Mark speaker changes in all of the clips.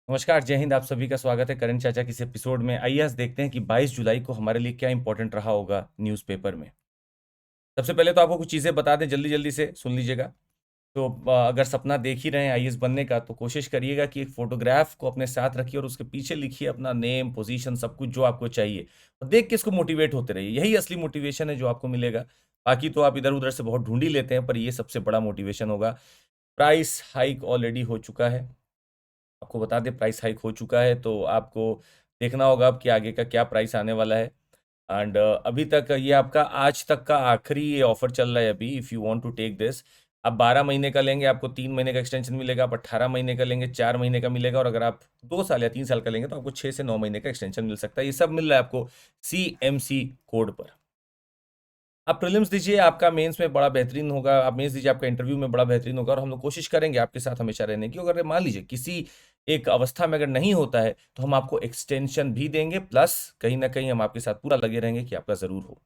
Speaker 1: नमस्कार, जय हिंद। आप सभी का स्वागत है करण चाचा की इस एपिसोड में। आइए आज देखते हैं कि 22 जुलाई को हमारे लिए क्या इंपॉर्टेंट रहा होगा न्यूज़पेपर में। सबसे पहले तो आपको कुछ चीज़ें बता दें, जल्दी जल्दी से सुन लीजिएगा। तो अगर सपना देख ही रहे हैं आईएएस बनने का, तो कोशिश करिएगा कि एक फोटोग्राफ को अपने साथ रखिए और उसके पीछे लिखिए अपना नेम, पोजीशन, सब कुछ जो आपको चाहिए, और देख के इसको मोटिवेट होते रहिए। यही असली मोटिवेशन है जो आपको मिलेगा। बाकी तो आप इधर उधर से बहुत ढूंढ ही लेते हैं, पर ये सबसे बड़ा मोटिवेशन होगा। प्राइस हाइक ऑलरेडी हो चुका है, आपको बता दें प्राइस हाइक हो चुका है, तो आपको देखना होगा अब कि आगे का क्या प्राइस आने वाला है। एंड अभी तक ये आपका आज तक का आखिरी ये ऑफर चल रहा है अभी। If you want to take this, आप 12 महीने का लेंगे आपको 3 महीने का एक्सटेंशन मिलेगा। आप 18 महीने का लेंगे 4 महीने का मिलेगा, और अगर आप 2 साल या 3 साल का लेंगे तो आपको 6 से 9 महीने का एक्सटेंशन मिल सकता है। ये सब मिल रहा है आपको CMC कोड पर। आप प्रीलिम्स दीजिए, आपका मेंस में बड़ा बेहतरीन होगा। आप मेंस दीजिए, आपका इंटरव्यू में बड़ा बेहतरीन होगा, और हम लोग कोशिश करेंगे आपके साथ हमेशा रहने की। अगर मान लीजिए किसी एक अवस्था में अगर नहीं होता है, तो हम आपको एक्सटेंशन भी देंगे, प्लस कहीं ना कहीं हम आपके साथ पूरा लगे रहेंगे कि आपका ज़रूर हो।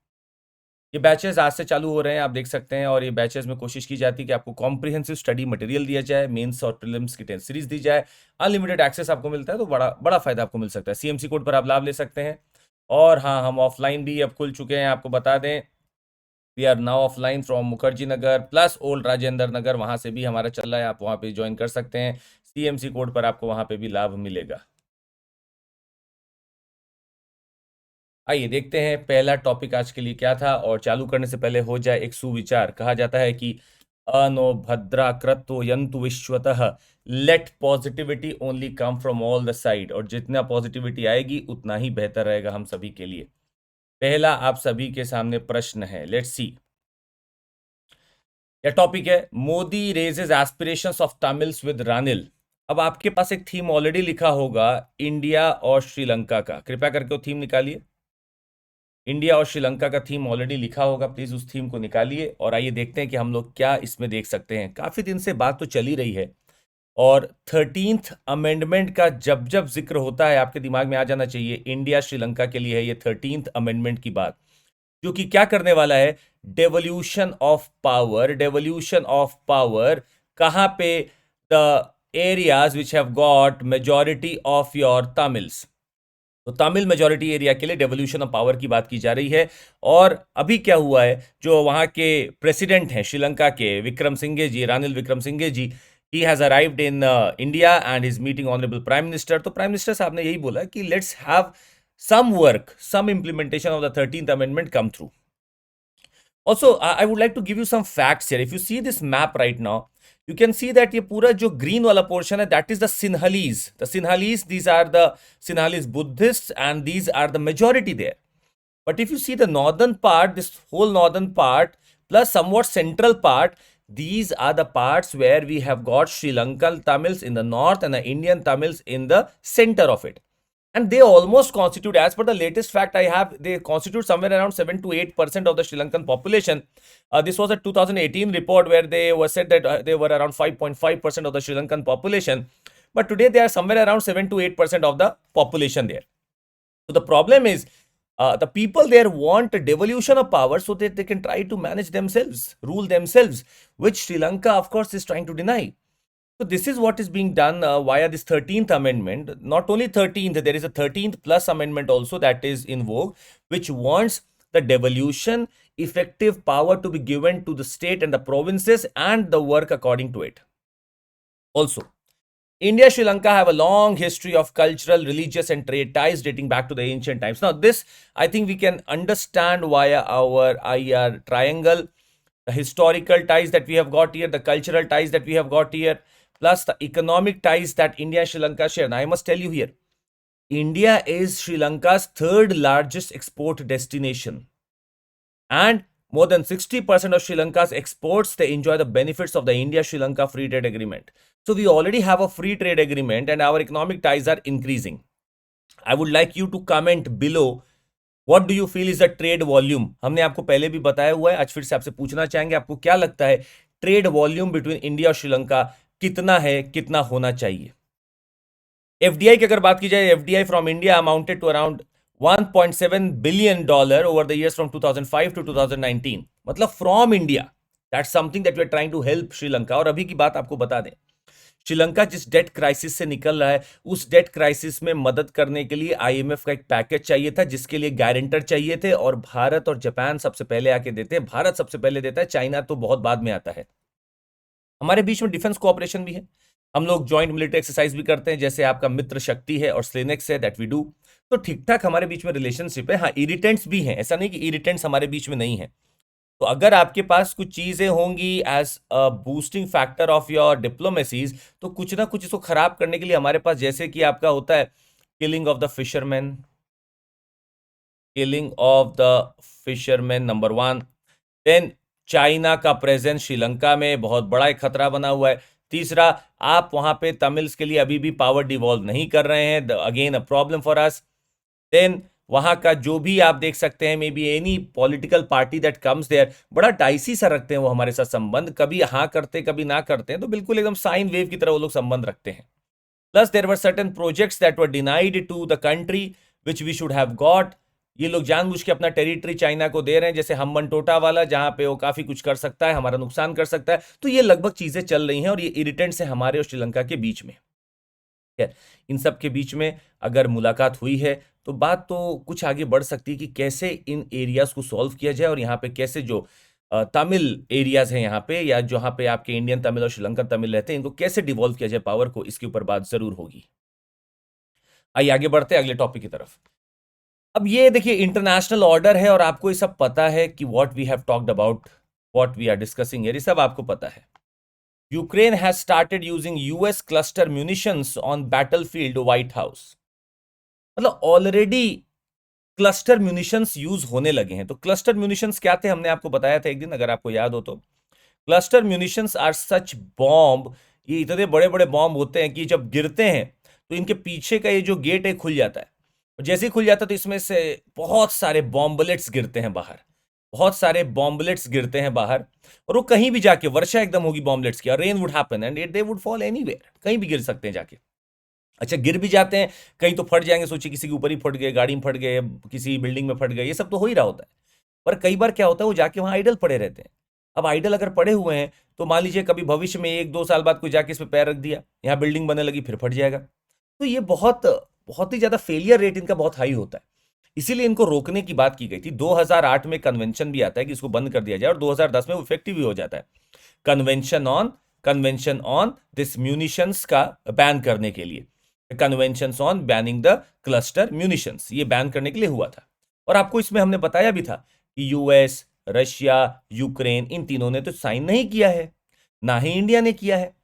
Speaker 1: ये बैचेस आज से चालू हो रहे हैं, आप देख सकते हैं। और ये बैचेस में कोशिश की जाती है कि आपको कॉम्प्रिहेंसिव स्टडी मटेरियल दिया जाए, मेंस और प्रीलिम्स की टेस्ट सीरीज दी जाए, अनलिमिटेड एक्सेस आपको मिलता है, तो बड़ा बड़ा फायदा आपको मिल सकता है। CMC कोड पर आप लाभ ले सकते हैं। और हाँ, हम ऑफलाइन भी अब खुल चुके हैं, आपको बता दें। We are now offline from Mukherjee Nagar plus old Rajendra Nagar, वहां से भी हमारा चल रहा है, आप वहां पे ज्वाइन कर सकते हैं। CMC कोड पर आपको वहां पे भी लाभ मिलेगा। आइए देखते हैं पहला टॉपिक आज के लिए क्या था, और चालू करने से पहले हो जाए एक सुविचार। कहा जाता है कि अनो भद्रा क्रतो यंतु विश्वतः, let positivity only come from all the side. और जितना पॉजिटिविटी आएगी उतना ही बेहतर रहेगा हम सभी के लिए। पहला आप सभी के सामने प्रश्न है, लेट्स सी। यह टॉपिक है, Modi raises aspirations of Tamils with Ranil. अब आपके पास एक थीम ऑलरेडी लिखा होगा, इंडिया और श्रीलंका का। कृपया करके वो थीम निकालिए। इंडिया और श्रीलंका का थीम ऑलरेडी लिखा होगा, प्लीज उस थीम को निकालिए। और आइए देखते हैं कि हम लोग क्या इसमें देख सकते हैं। काफी दिन से बात तो चली रही है, और 13th अमेंडमेंट का जब जब जिक्र होता है आपके दिमाग में आ जाना चाहिए इंडिया श्रीलंका के लिए है ये 13th अमेंडमेंट की बात। जो कि क्या करने वाला है, devolution of power. Devolution of power कहां पे, the areas which have got majority of your Tamils. तो तमिल मेजॉरिटी एरिया के लिए डेवोल्यूशन ऑफ पावर की बात की जा रही है। और अभी क्या हुआ है, जो वहां के प्रेसिडेंट हैं श्रीलंका के, Wickremesinghe ji, Ranil Wickremesinghe ji, he has arrived in India and is meeting honourable prime minister. तो प्राइम मिनिस्टर साहब ने यही बोला कि let's have some work, some implementation of the 13th Amendment come through. Also, I would like to give you some facts here. If you see this map right now, you can see that ये पूरा जो green वाला portion है, that is the Sinhalese. The Sinhalese, these are the Sinhalese Buddhists, and these are the majority there. But if you see the northern part, this whole northern part, plus somewhat central part, these are the parts where we have got Sri Lankan Tamils in the north and the Indian Tamils in the center of it. And they almost constitute, as per the latest fact I have, they constitute somewhere around 7 to 8% of the Sri Lankan population. This was a 2018 report where they were said that they were around 5.5% of the Sri Lankan population. But today they are somewhere around 7 to 8% of the population there. So the problem is, the people there want a devolution of power so that they can try to manage themselves, rule themselves, which Sri Lanka, of course, is trying to deny. So this is what is being done via this 13th amendment. Not only 13th, there is a 13th plus amendment also that is in vogue, which wants the devolution, effective power to be given to the state and the provinces, and the work according to it. Also, India, Sri Lanka have a long history of cultural, religious, and trade ties dating back to the ancient times. Now, this I think we can understand via our IR triangle, the historical ties that we have got here, the cultural ties that we have got here, plus the economic ties that India and Sri Lanka share. Now, I must tell you here, India is Sri Lanka's third largest export destination, and more than 60% of Sri Lanka's exports, they enjoy the benefits of the India-Sri Lanka Free Trade Agreement. So we already have a free trade agreement and our economic ties are increasing. I would like you to comment below, what do you feel is the trade volume? हमने आपको पहले भी बताया हुआ है, आज फिर से आपसे पूछना चाहेंगे, आपको क्या लगता है ट्रेड वॉल्यूम बिटवीन इंडिया और श्रीलंका कितना है, कितना होना चाहिए? FDI की अगर बात की जाए, FDI from India amounted to around $1.7 billion over the years from 2005 to 2019. मतलब from India, that's something that we are trying to help Sri Lanka. और अभी की बात आपको बता दें, श्रीलंका जिस डेट क्राइसिस से निकल रहा है, उस डेट क्राइसिस में मदद करने के लिए आईएमएफ का एक पैकेज चाहिए था, जिसके लिए गारंटर चाहिए थे, और भारत और जापान सबसे पहले आके देते हैं। भारत सबसे पहले देता है, चाइना तो बहुत बाद में आता है। हमारे बीच में डिफेंस कोऑपरेशन भी है, हम लोग ज्वाइंट मिलिट्री एक्सरसाइज भी करते हैं, जैसे आपका मित्र शक्ति है और स्लेनेक्स है, दैट वी डू। तो ठीक ठाक हमारे बीच में रिलेशनशिप है। हाँ, इरिटेंट्स भी हैं, ऐसा नहीं कि इरिटेंट्स हमारे बीच में नहीं है। तो अगर आपके पास कुछ चीजें होंगी as a boosting factor of your diplomacies, तो कुछ ना कुछ इसको खराब करने के लिए हमारे पास, जैसे कि आपका होता है killing of the fisherman, killing of the fisherman number 1। Then China का प्रेजेंस श्रीलंका में बहुत बड़ा एक खतरा बना हुआ है। तीसरा, आप वहां पे तमिल्स के लिए अभी भी पावर डिवॉल्व नहीं कर रहे हैं, again a problem for us. Then वहां का जो भी आप देख सकते हैं, may be any political party that comes there, बड़ा डाइसी सा रखते हैं वो हमारे साथ संबंध, कभी हाँ करते कभी ना करते हैं, तो बिल्कुल एकदम साइन वेव की तरह वो लोग संबंध रखते हैं। Plus there were certain projects that were denied to the country which we should have got. ये लोग जानबूझ के अपना टेरिटरी चाइना को दे रहे हैं, जैसे हम्बन टोटा वाला, जहां पे वो काफी कुछ कर सकता है, हमारा नुकसान कर सकता है। तो ये लगभग चीजें चल रही हैं, और ये इरिटेंट्स हैं हमारे और श्रीलंका के बीच में। इन सब के बीच में अगर मुलाकात हुई है, तो बात तो कुछ आगे बढ़ सकती है कि कैसे इन एरियाज को सॉल्व किया जाए, और यहाँ पे कैसे जो तमिल एरियाज हैं यहाँ पे, या जहाँ पे आपके इंडियन तमिल और श्रीलंकन तमिल रहते हैं, इनको कैसे डिवॉल्व किया जाए पावर को, इसके ऊपर बात जरूर होगी। आइए आगे बढ़ते हैं अगले टॉपिक की तरफ। अब ये देखिए इंटरनेशनल ऑर्डर है, और आपको ये सब पता है कि what we have talked about, what we are discussing here, ये सब आपको पता है। Ukraine has started using US cluster munitions on battlefield, White House. मतलब ऑलरेडी क्लस्टर म्यूनिशंस यूज होने लगे हैं। तो क्लस्टर म्यूनिशंस क्या थे, हमने आपको बताया था एक दिन, अगर आपको याद हो तो। Cluster munitions are such bomb, ये इतने बड़े बड़े बॉम्ब होते हैं कि जब गिरते हैं तो इनके पीछे का ये जो गेट है खुल जाता है, और जैसे ही खुल जाता है तो इसमें से बहुत सारे बॉम्बलेट्स गिरते हैं बाहर, बहुत सारे बॉम्बलेट्स गिरते हैं बाहर, और वो कहीं भी जाके वर्षा एकदम होगी बॉम्बलेट्स की, rain would happen and they would fall anywhere, कहीं भी गिर सकते हैं जाके। अच्छा, गिर भी जाते हैं, कहीं तो फट जाएंगे, सोचिए किसी के ऊपर ही फट गए, गाड़ी में फट गए, किसी बिल्डिंग में फट गए, ये सब तो हो ही रहा होता है। पर कई बार क्या होता है, वो जाके वहां आइडल पड़े रहते हैं। अब आइडल अगर पड़े हुए हैं, तो मान लीजिए कभी भविष्य में 1-2 साल बाद कोई जाके इस पे पैर रख दिया, यहाँ बिल्डिंग बनने लगी, फिर फट जाएगा। तो ये बहुत बहुत ही ज्यादा फेलियर रेट इनका बहुत हाई होता है। इसीलिए इनको रोकने की बात की गई थी। 2008 में कन्वेंशन भी आता है कि इसको बंद कर दिया जाए, और 2010 में वो इफेक्टिव भी हो जाता है, कन्वेंशन ऑन दिस म्यूनिशंस का बैन करने के लिए, convention on banning the cluster munitions, ये बैन करने के लिए हुआ था। और आपको इसमें हमने बताया भी था कि यूएस, रशिया, यूक्रेन, इन तीनों ने तो साइन नहीं किया है, ना ही इंडिया ने किया है।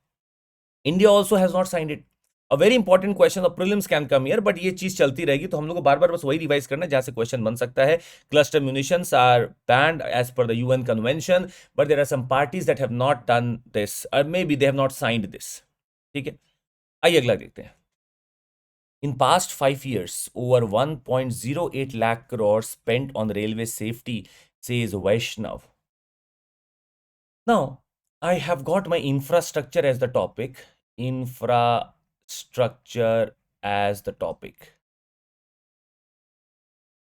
Speaker 1: India also has not signed it. A very important question of prelims can come here, but ये चीज चलती रहेगी, तो हम लोग को बार बार बस वही रिवाइज करना है जहां से क्वेश्चन बन सकता है। Cluster munitions are banned as per the UN convention, but there are some parties that have not done this, और maybe they have not signed this. ठीक है, आइए अगला देखते हैं। In past 5 years, over 1.08 lakh crores spent on railway safety, says Vaishnav. Now, I have got my infrastructure as the topic. Infrastructure as the topic.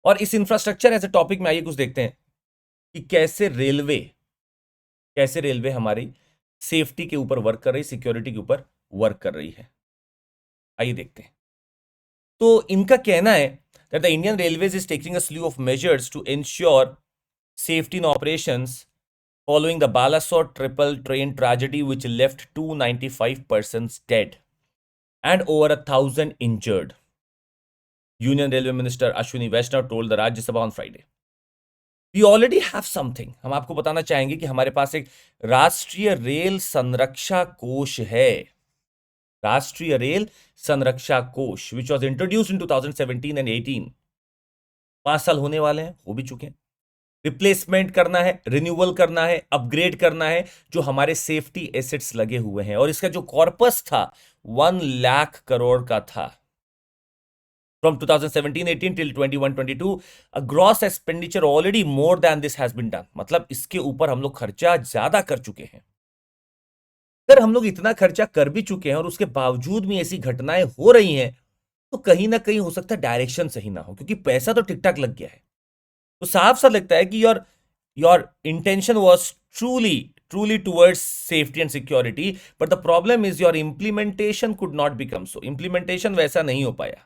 Speaker 1: और इस infrastructure as a topic में आइए कुछ देखते हैं कि कैसे रेलवे हमारी सेफ्टी के ऊपर वर्क कर रही, सिक्योरिटी के ऊपर वर्क कर रही है। आइए देखते हैं। तो इनका कहना है that the Indian Railways is taking a slew of measures to ensure safety in operations following the Balasore triple train tragedy, which left 295 persons dead and over 1,000 injured. Union Railway Minister Ashwini Vaishnav told the Rajya Sabha on Friday. We already have something. हम आपको बताना चाहेंगे कि हमारे पास एक राष्ट्रीय rail संरक्षा कोष है, राष्ट्रीय रेल संरक्षा कोष, which was introduced in 2017 and 18। 5 साल होने वाले हैं, हो भी चुके हैं। रिप्लेसमेंट करना है, रिन्यूअल करना है, अपग्रेड करना है जो हमारे सेफ्टी एसेट्स लगे हुए हैं, और इसका जो कॉर्पस था 1 लाख करोड़ का था। From 2017-18 till 21-22, a gross expenditure already more than this has been done. मतलब इसके ऊपर हम लोग खर्चा ज्यादा कर चुके हैं। अगर हम लोग इतना खर्चा कर भी चुके हैं और उसके बावजूद भी ऐसी घटनाएं हो रही हैं, तो कहीं ना कहीं हो सकता है डायरेक्शन सही ना हो, क्योंकि पैसा तो ठीक ठाक लग गया है। तो साफ सा लगता है कि your intention was truly truly towards safety and security, but the problem is your implementation could not become so. Implementation वैसा नहीं हो पाया,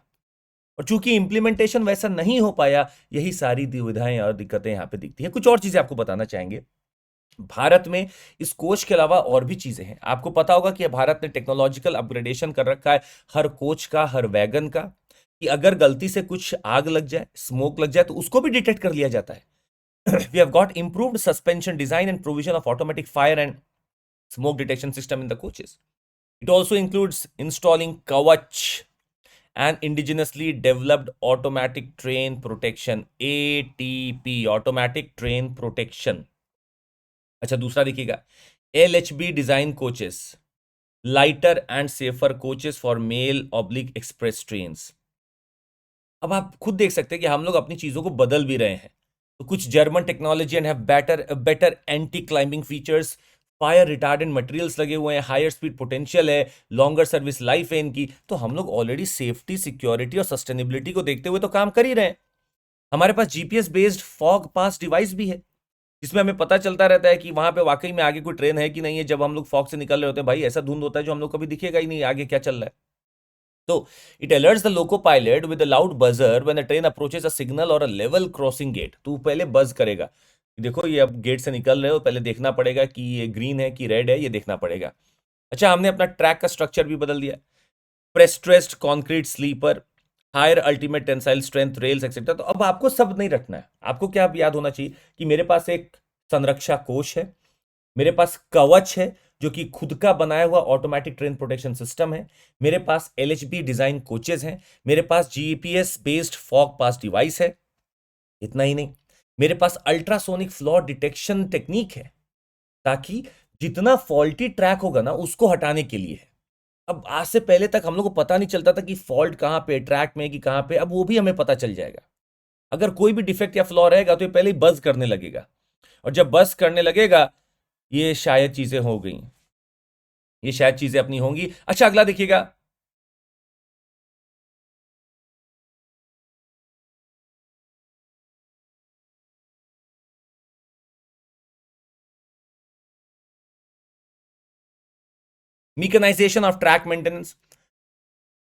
Speaker 1: और चूंकि इंप्लीमेंटेशन वैसा नहीं हो पाया, यही सारी दुविधाएं और दिक्कतें यहां पे दिखती हैं। कुछ और चीजें आपको बताना चाहेंगे। भारत में इस कोच के अलावा और भी चीजें हैं। आपको पता होगा कि भारत ने टेक्नोलॉजिकल अपग्रेडेशन कर रखा है हर कोच का, हर वैगन का, कि अगर गलती से कुछ आग लग जाए, स्मोक लग जाए, तो उसको भी डिटेक्ट कर लिया जाता है। We have got improved suspension design and provision of automatic fire and smoke detection system in the coaches. It also includes installing Kavach and indigenously developed automatic train protection, ATP, automatic train protection. अच्छा, दूसरा देखिएगा, LHB design coaches, lighter and safer coaches for male oblique express trains. अब आप खुद देख सकते हैं कि हम लोग अपनी चीजों को बदल भी रहे हैं। तो कुछ German technology and have better anti climbing features, fire retardant materials लगे हुए हैं, हायर स्पीड पोटेंशियल है, लॉन्गर सर्विस लाइफ है इनकी। तो हम लोग ऑलरेडी सेफ्टी, सिक्योरिटी और सस्टेनेबिलिटी को देखते हुए तो काम कर ही रहे हैं। हमारे पास जीपीएस बेस्ड फॉग पास डिवाइस भी है, जिसमें हमें पता चलता रहता है कि वहां पे वाकई में आगे कोई ट्रेन है कि नहीं है। जब हम लोग फॉग से निकल रहे होते हैं, भाई ऐसा धुंध होता है जो हम लोग कभी दिखेगा ही नहीं आगे क्या चल रहा है। तो it alerts the loco pilot with a loud buzzer when the train approaches a signal or a level crossing gate. तो पहले बज करेगा, देखो ये अब गेट से निकल रहे हो, पहले देखना पड़ेगा कि ये ग्रीन है कि रेड है, ये देखना पड़ेगा। अच्छा, हमने अपना ट्रैक का स्ट्रक्चर भी बदल दिया, prestressed concrete sleeper, higher ultimate tensile strength rails etcetera. तो अब आपको सब नहीं रखना है, आपको क्या याद होना चाहिए कि मेरे पास एक संरक्षा कोश है, मेरे पास कवच है जो कि खुद का बनाया हुआ ऑटोमेटिक ट्रेन प्रोटेक्शन सिस्टम है, मेरे पास एलएचबी डिजाइन कोचेस हैं, मेरे पास जीपीएस बेस्ड फॉग पास डिवाइस है। इतना ही नहीं, मेरे पास अल्ट्रासोनिक फ्लॉ डिटेक्शन टेक्निक है, ताकि जितना फॉल्टी ट्रैक होगा ना उसको हटाने के लिए है। अब आज से पहले तक हम लोग को पता नहीं चलता था कि फॉल्ट कहां पे, ट्रैक में कि कहां पे, अब वो भी हमें पता चल जाएगा। अगर कोई भी डिफेक्ट या फ्लॉ रहेगा तो ये पहले ही बज करने लगेगा, और जब बज करने लगेगा ये शायद चीजें हो गई, ये शायद चीजें अपनी होंगी। अच्छा, अगला देखिएगा, mechanisation of track maintenance,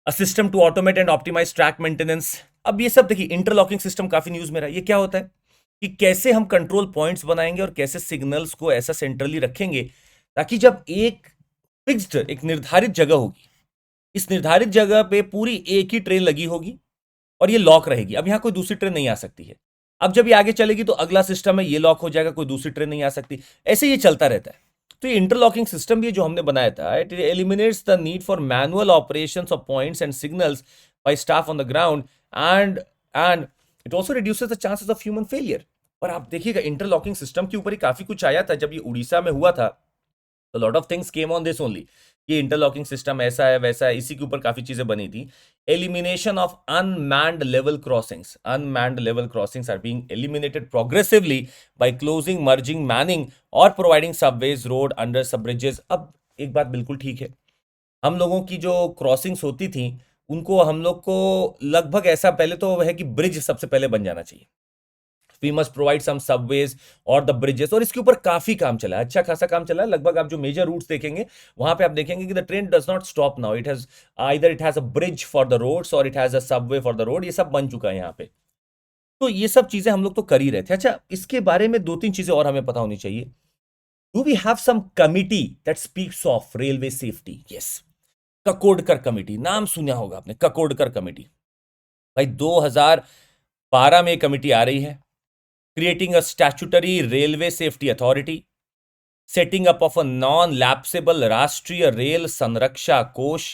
Speaker 1: a system to automate and optimise track maintenance. अब ये सब देखिए, इंटरलॉकिंग सिस्टम काफी न्यूज में रहा है। ये क्या होता है कि कैसे हम कंट्रोल पॉइंट्स बनाएंगे और कैसे सिग्नल्स को ऐसा सेंट्रली रखेंगे ताकि जब एक फिक्स्ड, एक निर्धारित जगह होगी, इस निर्धारित जगह पे पूरी एक ही ट्रेन लगी होगी और ये लॉक रहेगी। अब यहां कोई दूसरी ट्रेन नहीं आ सकती है। अब जब ये आगे चलेगी तो अगला सिस्टम है, ये लॉक हो जाएगा, कोई दूसरी ट्रेन नहीं आ सकती। ऐसे ये चलता रहता है। तो ये इंटरलॉकिंग सिस्टम भी जो हमने बनाया था, it eliminates the need for manual operations of points and signals bye staff on the ground, and it also reduces the chances of human failure. और आप देखिएगा, इंटरलॉकिंग सिस्टम के ऊपर ही काफी कुछ आया था जब ये उड़ीसा में हुआ था। तो lot of things came on this only, ये इंटरलॉकिंग सिस्टम ऐसा है वैसा है, इसी के ऊपर काफी चीजें बनी थी। Elimination of unmanned level crossings, unmanned level crossings are being eliminated progressively by closing, merging, manning और providing subways, road, under sub bridges. अब एक बात बिल्कुल ठीक है, हम लोगों की जो क्रॉसिंग्स होती थी उनको हम लोग को लगभग ऐसा, पहले तो है कि ब्रिज सबसे पहले बन जाना चाहिए। We must provide some subways और द ब्रिजेस, और इसके ऊपर काफी काम चला है, अच्छा खासा काम चला है। लगभग आप जो मेजर रूट्स देखेंगे वहां पे आप देखेंगे कि the train does not stop now, it has either it has a bridge for the roads और it has a subway for the road, ये सब बन चुका है यहाँ पे। तो ये सब चीजें हम लोग तो कर ही रहे थे। अच्छा, इसके बारे में दो तीन चीजें और हमें पता होनी चाहिए। Do we have some committee that speaks of railway safety? Yes, Kakodkar committee, नाम सुना होगा आपने, ककोडकर कमिटी। भाई 2012 में कमिटी आ रही है, creating a statutory railway safety authority, setting up of a non-lapsable Rashtriya Rail Sanraksha Kosh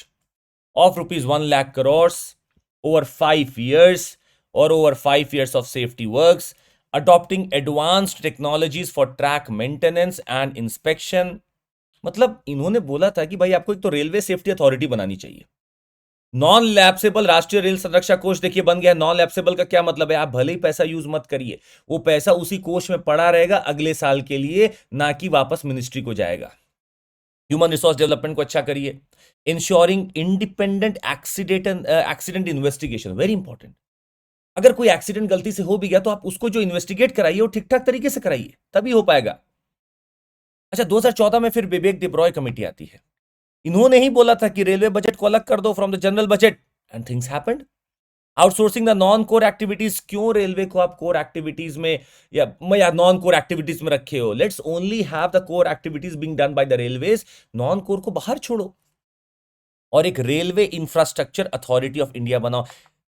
Speaker 1: of rupees 1 lakh crores over 5 years or over 5 years of safety works, adopting advanced technologies for track maintenance and inspection। मतलब इन्होंने बोला था कि भाई आपको एक तो railway safety authority बनानी चाहिए। नॉन लैप्सेबल राष्ट्रीय रेल संरक्षा कोष देखिए बन गया। नॉन लैप्सेबल का क्या मतलब है? आप भले ही पैसा यूज मत करिए, वो पैसा उसी कोष में पड़ा रहेगा अगले साल के लिए, ना कि वापस मिनिस्ट्री को जाएगा। ह्यूमन रिसोर्स डेवलपमेंट को अच्छा करिए। Ensuring independent accident investigation, very important. अगर कोई एक्सीडेंट गलती से हो भी गया तो आप उसको जो इन्वेस्टिगेट कराइए वो ठीक ठाक तरीके से कराइए, तभी हो पाएगा। अच्छा, 2014 में फिर विवेक देब्रॉय कमेटी आती है। इन्होंने ही बोला था कि रेलवे बजट को अलग कर दो from the general budget, and things happened. Outsourcing the non core activities, क्यों रेलवे को आप कोर एक्टिविटीज में या नॉन कोर एक्टिविटीज में रखे हो? Let's only have the core activities being done by the railways, non core को बाहर छोड़ो और एक railway infrastructure authority of India बनाओ।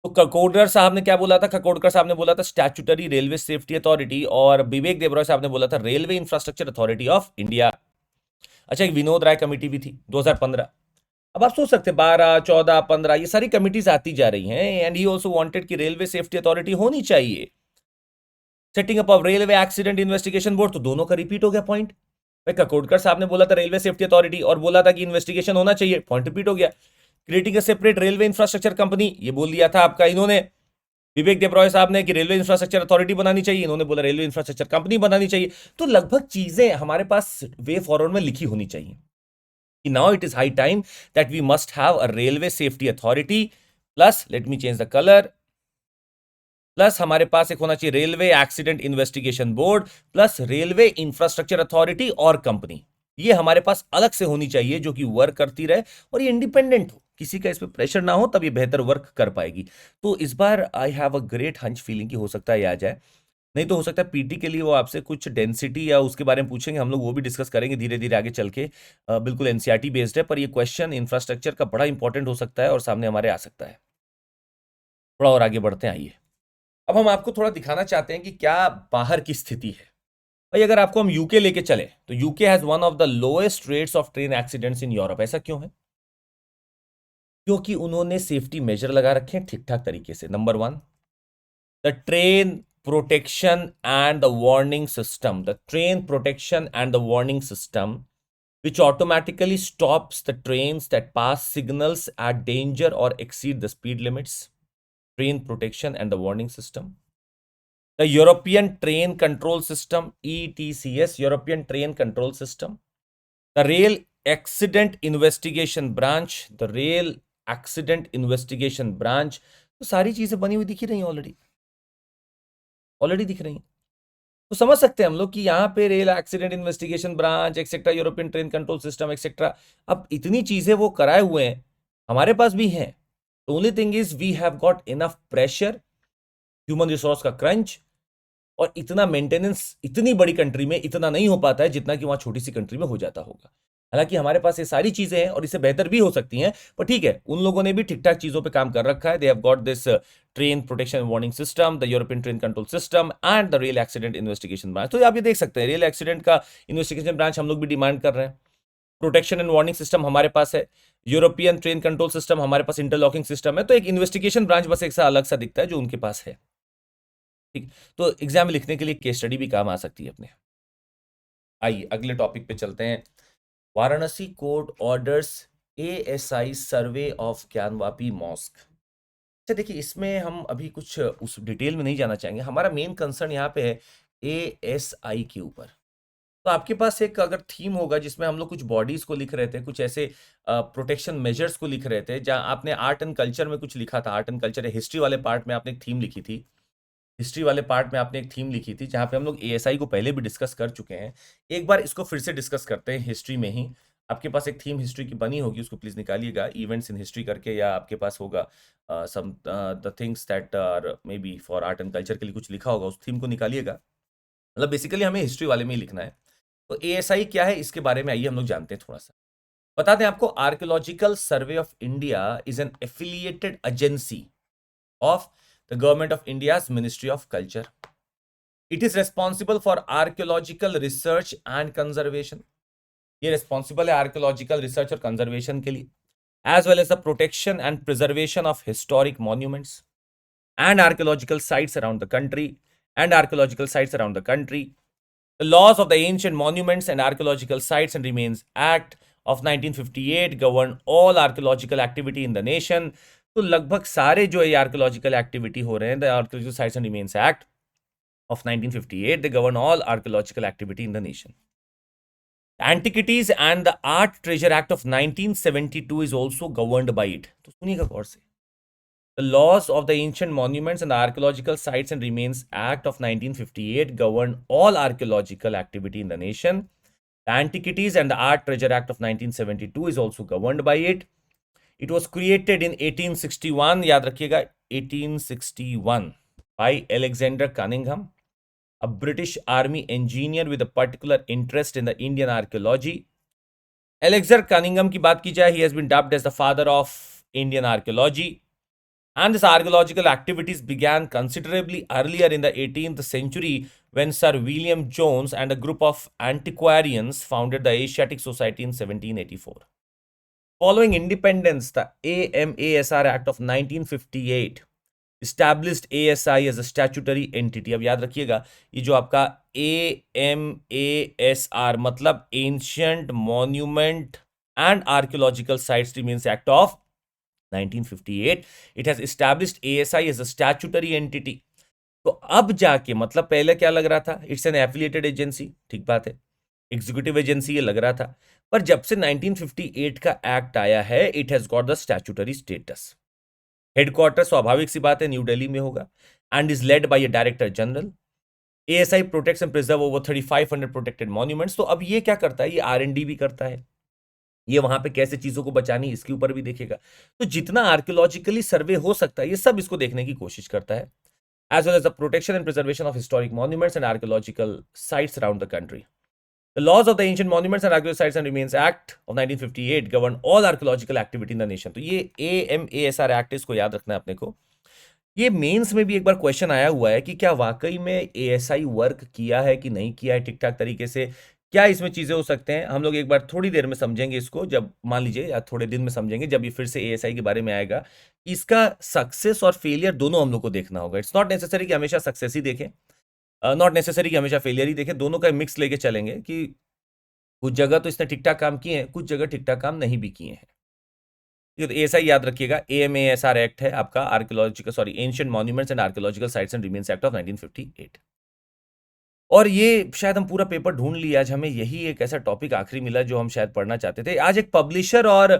Speaker 1: तो खकोड़कर साहब ने क्या बोला था? खकोड़कर साहब ने बोला था स्टैट्यूटरी रेलवे सेफ्टी अथॉरिटी, और विवेक देब्रॉय साहब ने बोला था railway infrastructure authority of India. अच्छा, एक विनोद राय कमेटी भी थी 2015। अब आप सोच सकते हैं 12, 14, 15 ये सारी कमिटीज आती जा रही हैं, एंड ही आल्सो वांटेड कि रेलवे सेफ्टी अथॉरिटी होनी चाहिए। Setting up of railway accident investigation board, तो दोनों का रिपीट हो गया पॉइंट। भाई ककोड़कर साहब ने बोला था रेलवे सेफ्टी अथॉरिटी और बोला था कि इन्वेस्टिगेशन होना चाहिए, पॉइंट रिपीट हो गया। Creating a separate railway infrastructure company, ये बोल दिया था आपका इन्होंने विवेक देब्रॉय साहब ने कि रेलवे इंफ्रास्ट्रक्चर अथॉरिटी बनानी चाहिए, इन्होंने बोला रेलवे इंफ्रास्ट्रक्चर कंपनी बनानी चाहिए। तो लगभग चीजें हमारे पास वे फॉरवर्ड में लिखी होनी चाहिए कि now it is high time that we must have a railway safety authority, plus let me change the colour, plus हमारे पास एक होना चाहिए railway accident investigation board, plus railway infrastructure authority और कंपनी। ये हमारे पास अलग से होनी चाहिए जो कि वर्क करती रहे और ये इंडिपेंडेंट हो, किसी का इस पर प्रेशर ना हो, तब ये बेहतर वर्क कर पाएगी। तो इस बार I have a great hunch feeling कि हो सकता है ये आ जाए। नहीं तो हो सकता है पीटी के लिए वो आपसे कुछ डेंसिटी या उसके बारे में पूछेंगे, हम लोग वो भी डिस्कस करेंगे धीरे धीरे आगे चल के। बिल्कुल एनसीईआरटी बेस्ड है, पर ये क्वेश्चन इंफ्रास्ट्रक्चर का बड़ा इंपॉर्टेंट हो सकता है और सामने हमारे आ सकता है। थोड़ा और आगे बढ़ते हैं, आइए। अब हम आपको थोड़ा दिखाना चाहते हैं कि क्या बाहर की स्थिति है। भाई अगर आपको हम यूके लेके चले तो UK has one of the lowest rates of train accidents in Europe. ऐसा क्यों है? क्योंकि उन्होंने सेफ्टी मेजर लगा रखे हैं ठीक ठाक तरीके से। Number one, the train protection and the warning system, the train protection and the warning system which automatically stops the trains that pass signals at danger or exceed the speed limits. Train protection and the warning system. The European Train Control System, ETCS, European Train Control System. The Rail Accident Investigation Branch, the Rail Accident Investigation Branch. तो सारी चीजें बनी हुई दिख रही हैं, already दिख रही हैं। तो समझ सकते हैं हम लोग कि यहाँ पे rail accident investigation branch etcetera, European train control system etcetera, अब इतनी चीजें वो कराए हुए हैं, हमारे पास भी हैं। The only thing is we have got enough pressure, human resource का क्रंच, और इतना मेंटेनेंस इतनी बड़ी कंट्री में इतना नहीं हो पाता है जितना कि वहां छोटी सी कंट्री में हो जाता होगा। हालांकि हमारे पास ये सारी चीजें हैं और इससे बेहतर भी हो सकती हैं, पर ठीक है, उन लोगों ने भी ठीक ठाक चीजों पे काम कर रखा है। They have got this train protection warning system, the European train control system and the rail accident investigation branch. तो आप ये देख सकते हैं रेल एक्सीडेंट का इन्वेस्टिगेशन ब्रांच हम लोग भी डिमांड कर रहे हैं। प्रोटेक्शन एंड वार्निंग सिस्टम हमारे पास है, यूरोपियन ट्रेन कंट्रोल सिस्टम हमारे पास, इंटरलॉकिंग सिस्टम है। तो एक इन्वेस्टिगेशन ब्रांच बस एक सा अलग सा दिखता है जो उनके पास है। ठीक, तो एग्जाम में लिखने के लिए केस स्टडी भी काम आ सकती है अपने। आइए अगले टॉपिक पे चलते हैं। Varanasi court orders ASI survey of Gyanvapi mosque. अच्छा देखिए, इसमें हम अभी कुछ उस डिटेल में नहीं जाना चाहेंगे, हमारा मेन कंसर्न यहाँ पे है एएसआई के ऊपर। तो आपके पास एक अगर थीम होगा जिसमें हम लोग कुछ बॉडीज को लिख रहे थे, कुछ ऐसे प्रोटेक्शन मेजर्स को लिख रहे थे, जहां आपने आर्ट एंड कल्चर में कुछ लिखा था, आर्ट एंड कल्चर हिस्ट्री वाले पार्ट में आपने एक थीम लिखी थी, हिस्ट्री वाले पार्ट में आपने एक थीम लिखी थी, जहां पे हम लोग एएसआई को पहले भी डिस्कस कर चुके हैं। एक बार इसको फिर से डिस्कस करते हैं हिस्ट्री में ही। आपके पास एक थीम हिस्ट्री की बनी होगी, उसको प्लीज निकालिएगा, इवेंट्स इन हिस्ट्री करके, या आपके पास होगा some the things that are maybe for art and culture के लिए कुछ लिखा होगा, उस थीम को निकालिएगा। मतलब बेसिकली हमें हिस्ट्री वाले में ही लिखना है। तो एएसआई क्या है इसके बारे में आइए हम लोग जानते हैं थोड़ा सा। बता दें आपको, archaeological survey of India is an affiliated agency of the government of India's Ministry of Culture. It is responsible for archaeological research and conservation. ये responsible है archaeological research और conservation के लिए, as well as the protection and preservation of historic monuments and archaeological sites around the country, The laws of the Ancient Monuments and Archaeological Sites and Remains Act of 1958 govern all archaeological activity in the nation. तो लगभग सारे जो है archaeological activity हो रहे हैं, the archaeological sites and remains act of 1958 they govern all archaeological activity in the nation. Antiquities and the art treasure act of 1972 is also governed by it. तो सुनिएगा गौर से, the laws of the ancient monuments and archaeological sites and remains act of 1958 govern all archaeological activity in the nation The Antiquities and the Art Treasure Act of 1972 is also governed by it. It was created in 1861, याद रखिएगा 1861, by Alexander Cunningham, a British army engineer with a particular interest in the Indian archaeology. Alexander Cunningham की बात की जाए, he has been dubbed as the father of Indian archaeology. And these archaeological activities began considerably earlier in the 18th century when Sir William Jones and a group of antiquarians founded the Asiatic Society in 1784. Following independence, the AMASR Act of 1958 established ASI as a statutory entity. अब याद रखिएगा, ये जो आपका AMASR मतलब Ancient Monument and Archaeological Sites Remains Act of 1958. It has established ASI as a statutory entity. तो अब जाके मतलब पहले क्या लग रहा था, इट्स एन एफिलिएटेड एजेंसी, ठीक बात है, एग्जीक्यूटिव एजेंसी ये लग रहा था, पर जब से 1958 का एक्ट आया है, it has got the statutory status. Headquarter स्वाभाविक सी बात है न्यू दिल्ली में होगा, and is led by a director general. ASI protects and preserve over 3500 protected monuments. तो अब ये क्या करता है, ये R&D भी करता है, ये वहां पे कैसे चीजों को बचानी इसके ऊपर भी देखेगा। तो जितना आर्कियोलॉजिकली सर्वे हो सकता है ये सब इसको देखने की कोशिश करता है, as well as the protection and preservation of historic monuments and archaeological sites around the country. The laws of the Ancient Monuments and Archaeological Sites and Remains Act of 1958 govern all archaeological activity in the nation। तो ये AMASR act इसको याद रखना है अपने को। ये mains में भी एक बार क्वेश्चन आया हुआ है कि क्या वाकई में ASI वर्क किया है कि नहीं किया है ठीक ठाक तरीके से, क्या इसमें चीजें हो सकते हैं। हम लोग एक बार थोड़ी देर में समझेंगे इसको, जब मान लीजिए या थोड़े दिन में समझेंगे जब ये फिर से ASI के बारे में आएगा। इसका सक्सेस और फेलियर दोनों हम लोग को देखना होगा। इट्स नॉट नेसेसरी कि हमेशा सक्सेस ही देखें, नॉट नेसेसरी कि हमेशा फेलियर ही देखें, दोनों का मिक्स लेके चलेंगे कि कुछ जगह तो इसने ठीक ठाक काम किए हैं, कुछ जगह ठीक ठाक काम नहीं भी किए हैं। तो ASI याद रखिएगा, AMASR एक्ट है आपका archaeological ancient monuments and archaeological sites and remains act of 1958। और ये शायद हम पूरा पेपर ढूंढ लिया, आज हमें यही एक ऐसा टॉपिक आखिरी मिला जो हम शायद पढ़ना चाहते थे। आज एक पब्लिशर और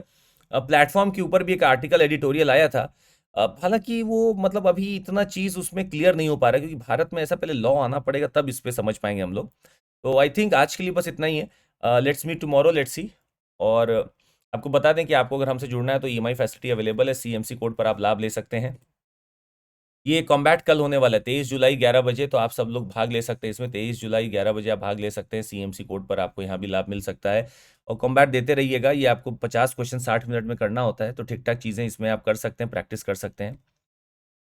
Speaker 1: प्लेटफॉर्म के ऊपर भी एक आर्टिकल एडिटोरियल आया था, हालांकि वो मतलब अभी इतना चीज़ उसमें क्लियर नहीं हो पा रहा है, क्योंकि भारत में ऐसा पहले लॉ आना पड़ेगा तब इस पे समझ पाएंगे हम लोग। तो आई थिंक आज के लिए बस इतना ही है। Let's meet tomorrow, let's see. और आपको बता दें कि आपको अगर हमसे जुड़ना है तो EMI फैसिलिटी अवेलेबल है, CMC कोड पर आप लाभ ले सकते हैं। ये कॉम्बैट कल होने वाला है 23 जुलाई 11 बजे, तो आप सब लोग भाग ले सकते हैं इसमें। 23 जुलाई 11 बजे आप भाग ले सकते हैं, CMC कोड पर आपको यहाँ भी लाभ मिल सकता है। और कॉम्बैट देते रहिएगा, ये आपको 50 क्वेश्चन 60 मिनट में करना होता है, तो ठीक ठाक चीज़ें इसमें आप कर सकते हैं, प्रैक्टिस कर सकते हैं।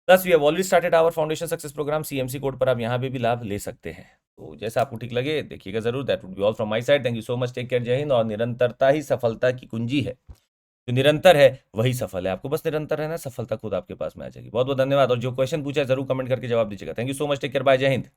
Speaker 1: Plus we have already started our foundation success programme, CMC code पर आप यहाँ पे भी लाभ ले सकते हैं। तो जैसा आपको ठीक लगे देखिएगा जरूर। That would be all from my side, thank you so much, take care, जय हिंद। और निरंतरता ही सफलता की कुंजी है, जो निरंतर है वही सफल है। आपको बस निरंतर रहना है, सफलता खुद आपके पास में आ जाएगी। बहुत बहुत धन्यवाद। और जो क्वेश्चन पूछा है जरूर कमेंट करके जवाब दीजिएगा। Thank you so much, take care, bye, जय हिंद।